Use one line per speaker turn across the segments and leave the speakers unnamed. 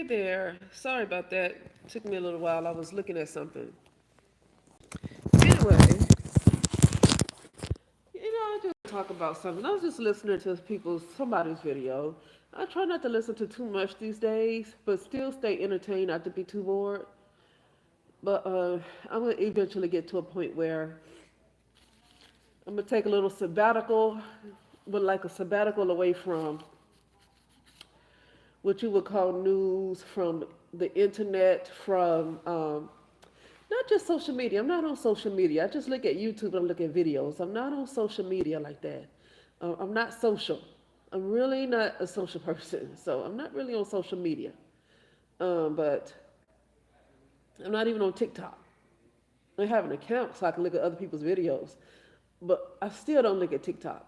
there. Sorry about that. Took me a little while. I was looking at something. Anyway, I just talk about something. I was just listening to somebody's video. I try not to listen to too much these days, but still stay entertained, not to be too bored. But I'm gonna eventually get to a point where I'm gonna take a little sabbatical, but like a sabbatical away from what you would call news, from the internet, from not just social media. I'm not on social media. I just look at YouTube and I look at videos. I'm not on social media like that. I'm not social. I'm really not a social person. So I'm not really on social media. But I'm not even on TikTok. I have an account so I can look at other people's videos. But I still don't look at TikTok.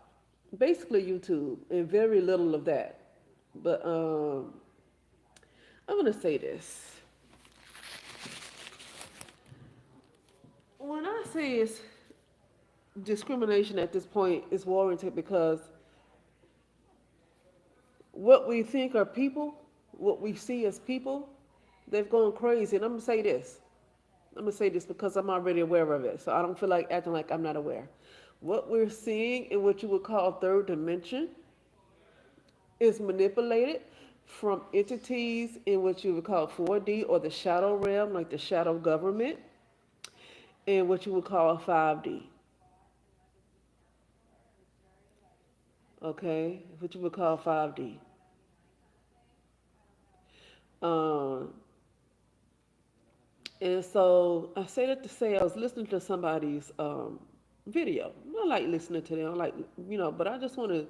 Basically YouTube and very little of that. But I'm going to say this. When I say it's discrimination at this point is warranted because what we think are people, what we see as people, they've gone crazy. And I'm gonna say this. I'm gonna say this because I'm already aware of it, so I don't feel like acting like I'm not aware. What we're seeing in what you would call third dimension is manipulated from entities in what you would call 4D or the shadow realm, like the shadow government, and what you would call 5D. Okay, what you would call 5D. Um, And so I say that to say I was listening to somebody's video. I like listening to them, like but I just want to.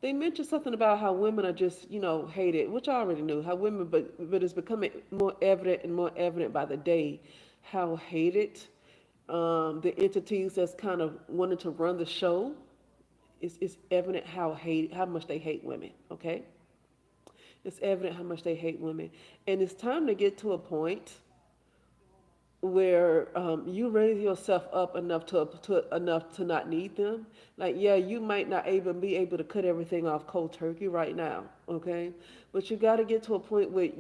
They mentioned something about how women are just hated, which I already knew. How women, but it's becoming more evident and more evident by the day, how hated the entities that's kind of wanting to run the show. It's evident how much they hate women. Okay, it's evident how much they hate women, and it's time to get to a point where you raise yourself up enough to not need them. Like, yeah, you might not even be able to cut everything off cold turkey right now, okay? But you got to get to a point where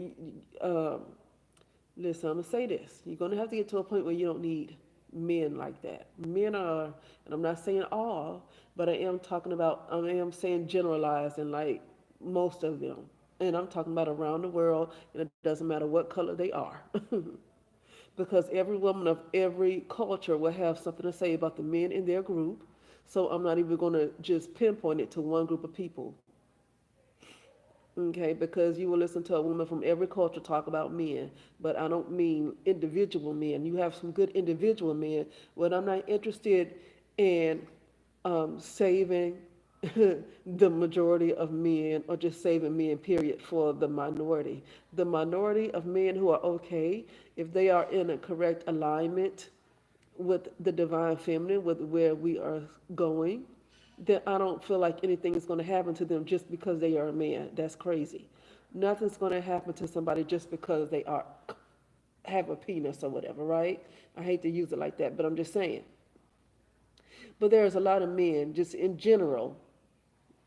listen, I'm gonna say this: you're gonna have to get to a point where you don't need men like that. Men are, and I'm not saying all, but I am saying generalized and like most of them, and I'm talking about around the world, and it doesn't matter what color they are. Because every woman of every culture will have something to say about the men in their group. So I'm not even going to just pinpoint it to one group of people. Okay, because you will listen to a woman from every culture talk about men, but I don't mean individual men. You have some good individual men, but I'm not interested in saving the majority of men or just saving men, period, for the minority. The minority of men who are okay, if they are in a correct alignment with the divine feminine, with where we are going, then I don't feel like anything is going to happen to them just because they are a man. That's crazy. Nothing's going to happen to somebody just because they are have a penis or whatever, right? I hate to use it like that, but I'm just saying. But there's a lot of men, just in general,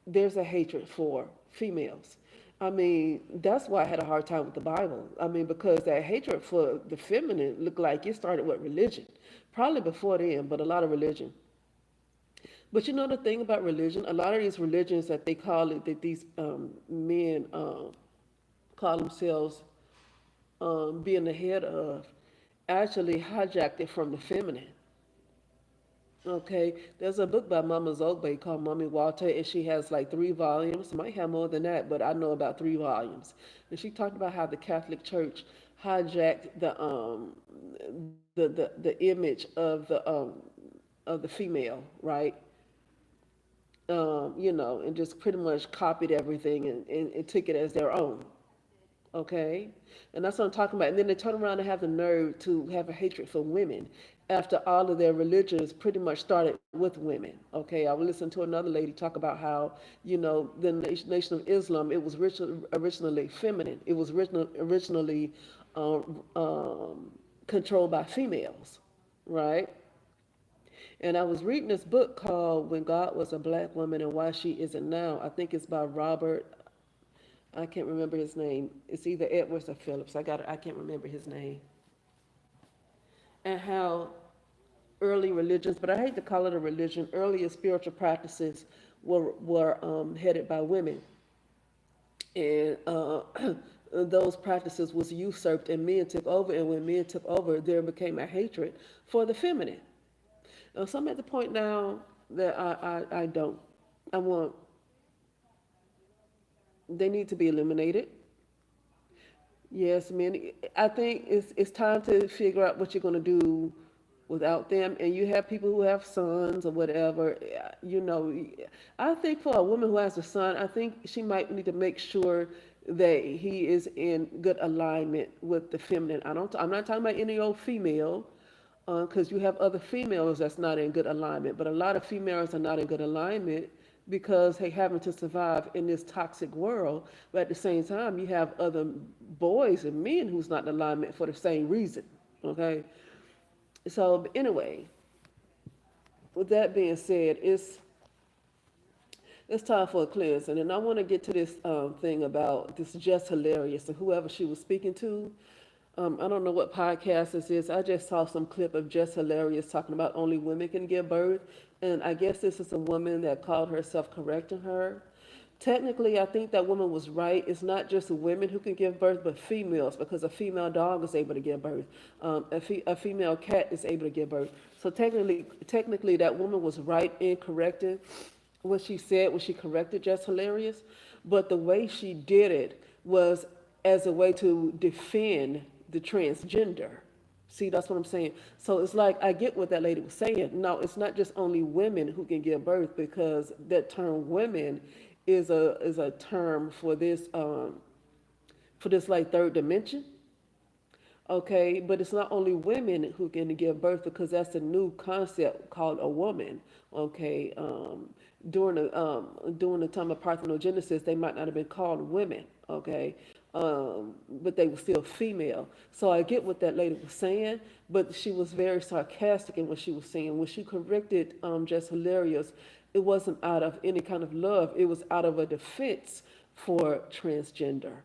there's a hatred for females. I mean, that's why I had a hard time with the Bible. I mean, because that hatred for the feminine looked like it started with religion. Probably before then, but a lot of religion. But you know the thing about religion, a lot of these religions that they call it, that these men call themselves being the head of, actually hijacked it from the feminine. Okay, there's a book by Mama Zogbe called Mommy Walter, and she has like 3 volumes. Might have more than that, but I know about 3 volumes. And she talked about how the Catholic Church hijacked the image of the female, right? And just pretty much copied everything and took it as their own. Okay, and that's what I'm talking about. And then they turn around and have the nerve to have a hatred for women after all of their religions pretty much started with women. Okay, I will listen to another lady talk about how the nation of Islam, it was originally feminine. It was originally controlled by females, right? And I was reading this book called "When God Was a Black Woman and Why She Isn't Now." I think it's by Robert. I can't remember his name. It's either Edwards or Phillips. I can't remember his name. And how early religions, but I hate to call it a religion, earlier spiritual practices were headed by women. And those practices was usurped and men took over. And when men took over, there became a hatred for the feminine. So I'm at the point now that I don't. I want, they need to be eliminated. Yes, men. I think it's time to figure out what you're going to do without them. And you have people who have sons or whatever. You know, I think for a woman who has a son, I think she might need to make sure that he is in good alignment with the feminine. I'm not talking about any old female, because you have other females that's not in good alignment. But a lot of females are not in good alignment because they having to survive in this toxic world. But at the same time, you have other boys and men who's not in alignment for the same reason. Okay. So but anyway, with that being said, it's time for a cleansing, and I want to get to this thing about this Just Hilarious and whoever she was speaking to. I don't know what podcast this is. I just saw some clip of Just Hilarious talking about only women can give birth. And I guess this is a woman that called herself correcting her. Technically, I think that woman was right. It's not just women who can give birth, but females, because a female dog is able to give birth. A female cat is able to give birth. So technically, that woman was right in correcting what she said when she corrected Just Hilarious. But the way she did it was as a way to defend the transgender. See, that's what I'm saying. So it's like I get what that lady was saying. No, it's not just only women who can give birth, because that term "women" is a term for this like third dimension. Okay, but it's not only women who can give birth, because that's a new concept called a woman. Okay, during the time of parthenogenesis, they might not have been called women. Okay, but they were still female. So I get what that lady was saying, but she was very sarcastic in what she was saying. When she corrected Just Hilarious, it wasn't out of any kind of love. It was out of a defense for transgender.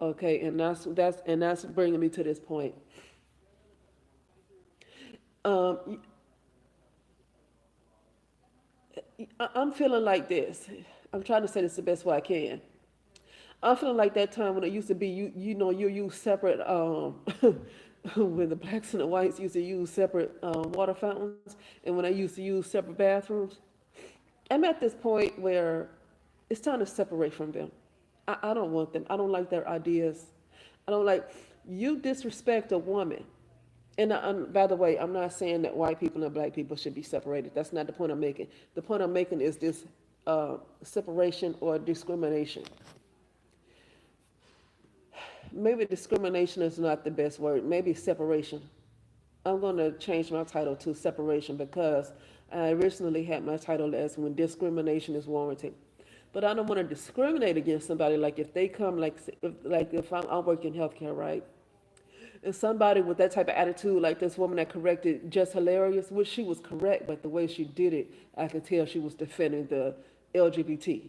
Okay, and that's bringing me to this point. Um, I'm feeling like this. I'm trying to say this the best way I can. I'm feeling like that time when it used to be you use separate when the blacks and the whites used to use separate water fountains, and when I used to use separate bathrooms. I'm at this point where it's time to separate from them. I don't want them. I don't like their ideas. I don't like, you disrespect a woman. And by the way, I'm not saying that white people and black people should be separated. That's not the point I'm making. The point I'm making is this separation or discrimination. Maybe discrimination is not the best word. Maybe separation. I'm going to change my title to separation, because I originally had my title as when discrimination is warranted. But I don't want to discriminate against somebody. Like if they come, if I work in healthcare, right? And somebody with that type of attitude, like this woman that corrected Just Hilarious, which she was correct, but the way she did it, I could tell she was defending the LGBT,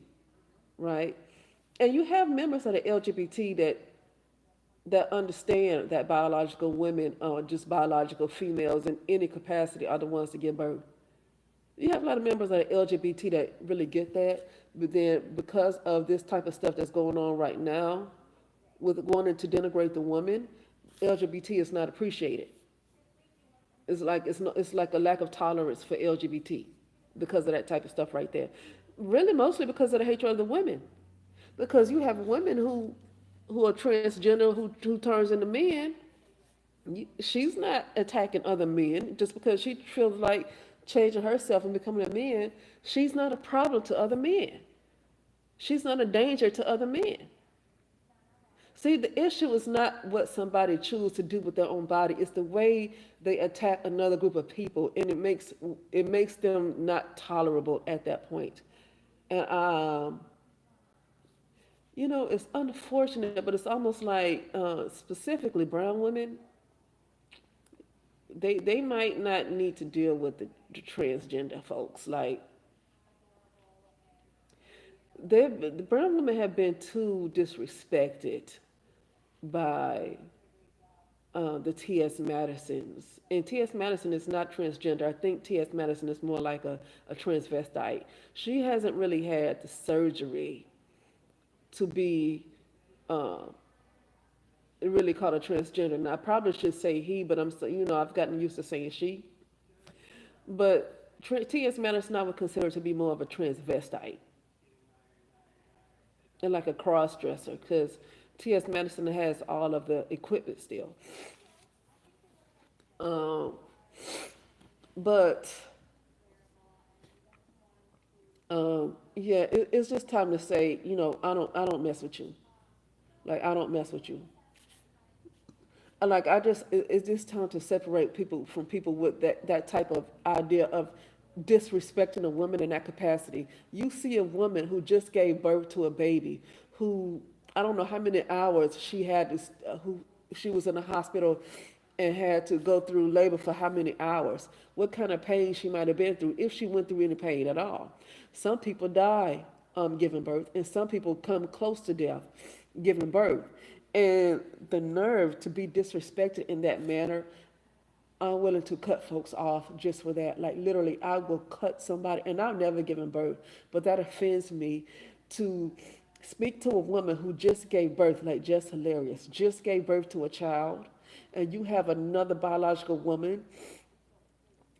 right? And you have members of the LGBT that understand that biological women, just biological females in any capacity, are the ones to give birth. You have a lot of members of the LGBT that really get that, but then because of this type of stuff that's going on right now, with wanting to denigrate the woman, LGBT is not appreciated. It's like a lack of tolerance for LGBT because of that type of stuff right there. Really, mostly because of the hatred of the women. Because you have women who are transgender who turns into men. She's not attacking other men just because she feels like changing herself and becoming a man. She's not a problem to other men. She's not a danger to other men. See, the issue is not what somebody chooses to do with their own body. It's the way they attack another group of people, and it makes them not tolerable at that point. And it's unfortunate, but it's almost like specifically brown women, they might not need to deal with the transgender folks. Like The brown women have been too disrespected by the T.S. Madisons. And T.S. Madison is not transgender. I think T.S. Madison is more like a transvestite. She hasn't really had the surgery to be uh, really called a transgender. Now, I probably should say he, but I'm so, I've gotten used to saying she. But T.S. Madison I would consider to be more of a transvestite and like a cross dresser because T.S. Madison has all of the equipment still. Um, but yeah, it's just time to say, I don't mess with you. Like I don't mess with you. Like it's just time to separate people from people with that type of idea of disrespecting a woman in that capacity. You see a woman who just gave birth to a baby, who I don't know how many hours she had to, who she was in the hospital and had to go through labor for how many hours, what kind of pain she might have been through, if she went through any pain at all. Some people die giving birth, and some people come close to death giving birth. And the nerve to be disrespected in that manner, I'm willing to cut folks off just for that. Like literally, I will cut somebody, and I've never given birth, but that offends me to speak to a woman who just gave birth, like just hilarious, just gave birth to a child, and you have another biological woman,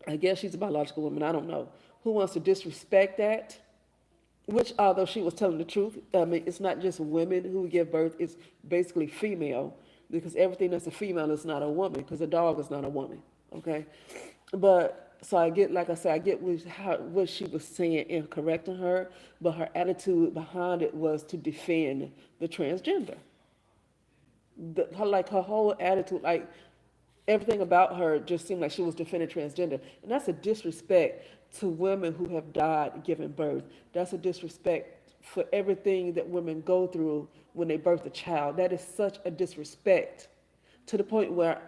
I guess she's a biological woman, I don't know, who wants to disrespect that, which although she was telling the truth, I mean, it's not just women who give birth, it's basically female, because everything that's a female is not a woman, because a dog is not a woman, okay? But, so I get, like I said, I get what she was saying and correcting her, but her attitude behind it was to defend the transgender. Her whole attitude, like everything about her just seemed like she was defending transgender. And that's a disrespect to women who have died giving birth. That's a disrespect for everything that women go through when they birth a child. That is such a disrespect to the point where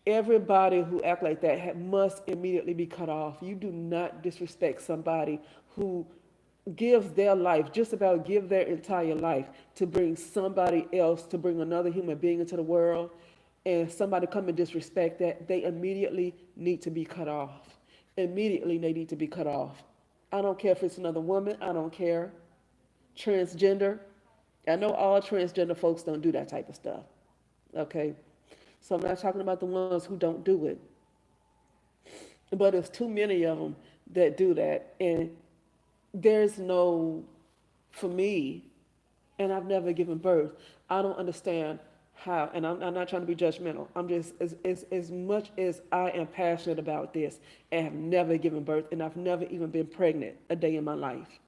everybody who act like that must immediately be cut off. You do not disrespect somebody who gives their life, just about give their entire life to bring somebody else, to bring another human being into the world, and somebody come and disrespect that, they immediately need to be cut off. Immediately they need to be cut off. I don't care if it's another woman, I don't care. Transgender, I know all transgender folks don't do that type of stuff. Okay? So I'm not talking about the ones who don't do it. But there's too many of them that do that. And there's no, for me, and I've never given birth, I don't understand how, and I'm not trying to be judgmental. I'm just, as much as I am passionate about this and have never given birth, and I've never even been pregnant a day in my life.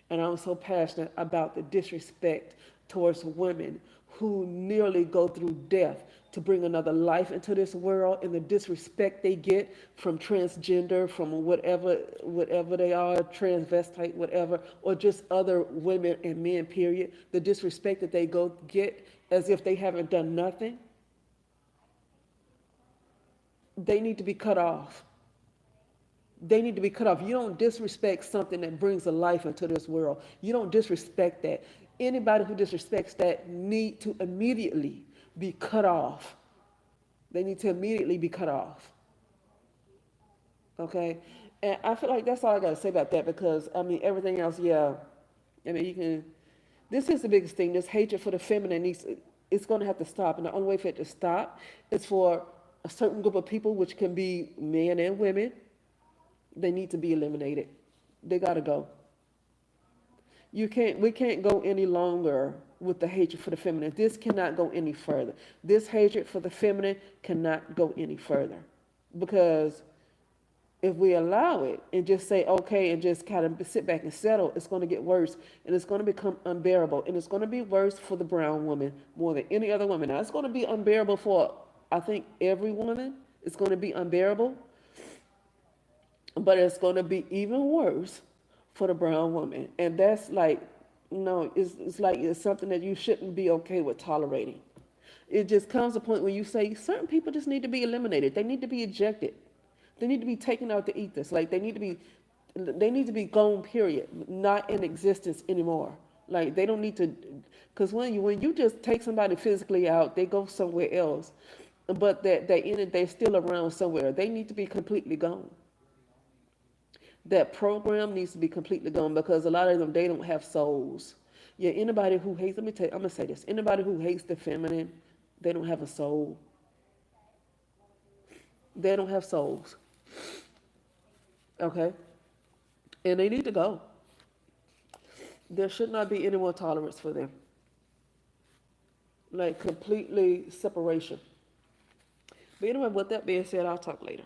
And I'm so passionate about the disrespect towards women who nearly go through death to bring another life into this world, and the disrespect they get from transgender, from whatever they are, transvestite, whatever, or just other women and men, period. The disrespect that they go get as if they haven't done nothing, they need to be cut off. They need to be cut off. You don't disrespect something that brings a life into this world. You don't disrespect that. Anybody who disrespects that need to immediately be cut off. They need to immediately be cut off. Okay? And I feel like that's all I got to say about that, because, I mean, everything else, yeah. I mean, you can, this is the biggest thing. This hatred for the feminine it's going to have to stop. And the only way for it to stop is for a certain group of people, which can be men and women. They need to be eliminated. They got to go. We can't go any longer with the hatred for the feminine. This cannot go any further. This hatred for the feminine cannot go any further. Because if we allow it and just say, okay, and just kind of sit back and settle, it's going to get worse, and it's going to become unbearable, and it's going to be worse for the brown woman more than any other woman. Now, it's going to be unbearable for, I think, every woman. It's going to be unbearable, but it's going to be even worse for the brown woman. And that's like, no, it's like it's something that you shouldn't be okay with tolerating. It just comes a point when you say certain people just need to be eliminated. They need to be ejected. They need to be taken out the ethers. Like they need to be They need to be gone, period, not in existence anymore. Like they don't need to, because when you just take somebody physically out, they go somewhere else, but they're still around somewhere. They need to be completely gone. That program needs to be completely gone because a lot of them, they don't have souls. Yeah, anybody who hates, let me tell you, I'm gonna say this. Anybody who hates the feminine, they don't have a soul. They don't have souls. Okay, and they need to go. There should not be any more tolerance for them. Like completely separation. But anyway, with that being said, I'll talk later.